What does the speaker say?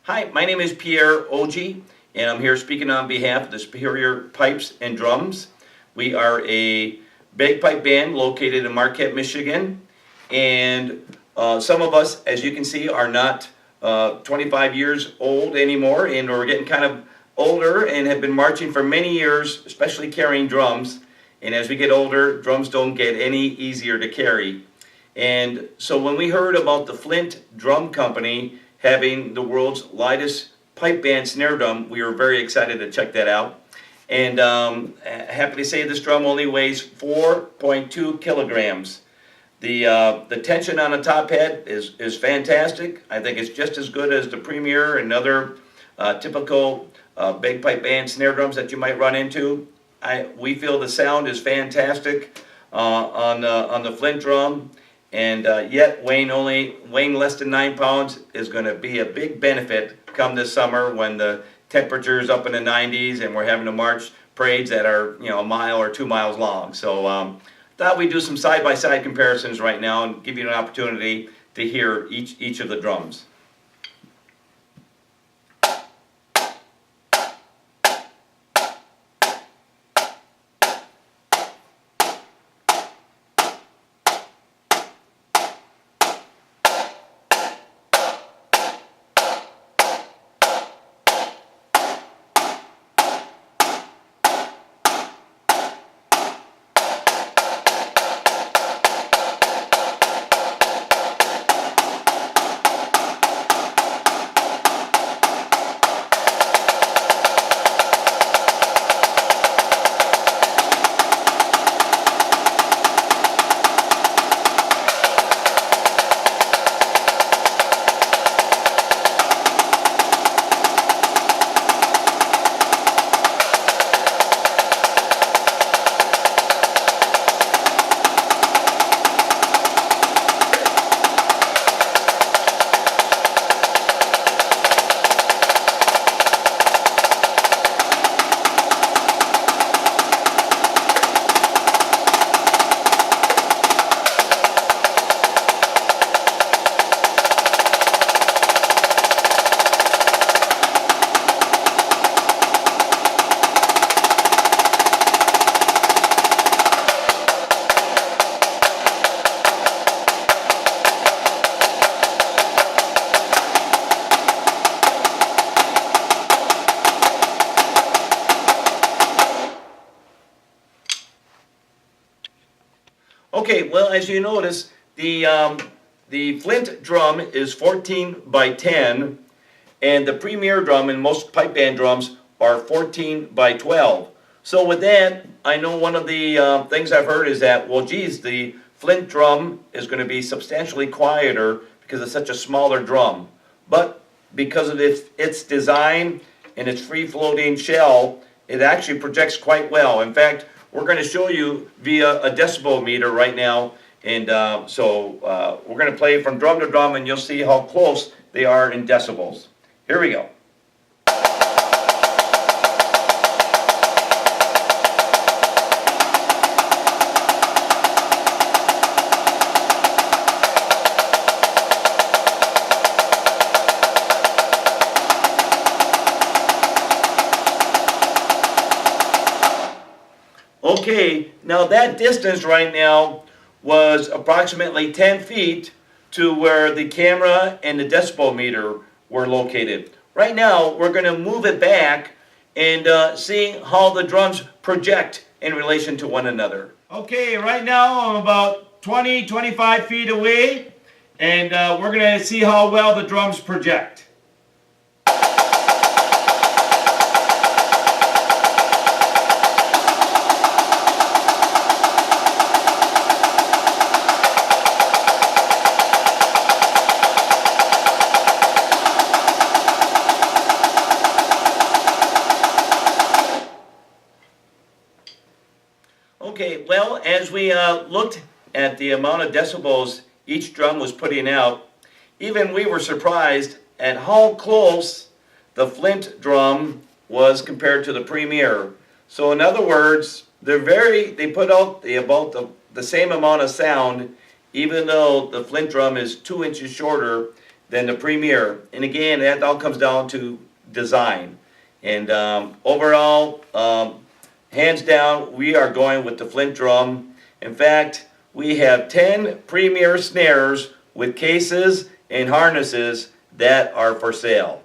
Hi, my name is Pierre Ogea, and I'm here speaking on behalf of the Superior Pipes and Drums. We are a bagpipe band located in Marquette, Michigan, and some of us, as you can see, are not 25 years old anymore, and we're getting kind of older and have been marching for many years, especially carrying drums. And as we get older, drums don't get any easier to carry. And so when we heard about the Flint Drum Company having the world's lightest pipe band snare drum, we were very excited to check that out. And happy to say this drum only weighs 4.2 kilograms. The tension on the top head is fantastic. I think it's just as good as the Premier and other typical bagpipe band snare drums that you might run into. We feel the sound is fantastic on the Flint drum, and yet weighing less than 9 pounds is going to be a big benefit come this summer when the temperature is up in the 90s and we're having to march parades that are a mile or 2 miles long. So thought we'd do some side-by-side comparisons right now and give you an opportunity to hear each of the drums. Okay, well, as you notice, the Flint drum is 14 by 10, and the Premier drum and most pipe band drums are 14 by 12. So with that, I know one of the things I've heard is that, well, geez, the Flint drum is going to be substantially quieter because it's such a smaller drum. But because of its design and its free-floating shell, it actually projects quite well. In fact, we're going to show you via a decibel meter right now, and so we're going to play from drum to drum, and you'll see how close they are in decibels. Here we go. Okay, now that distance right now was approximately 10 feet to where the camera and the decibel meter were located. Right now, we're going to move it back and see how the drums project in relation to one another. Okay, right now I'm about 25 feet away, and we're going to see how well the drums project. Okay, well, as we looked at the amount of decibels each drum was putting out, even we were surprised at how close the Flint drum was compared to the Premier. So in other words, they put out about the same amount of sound, even though the Flint drum is 2 inches shorter than the Premier. And again, that all comes down to design. And overall, hands down, we are going with the Flint drum. In fact, we have 10 Premier snares with cases and harnesses that are for sale.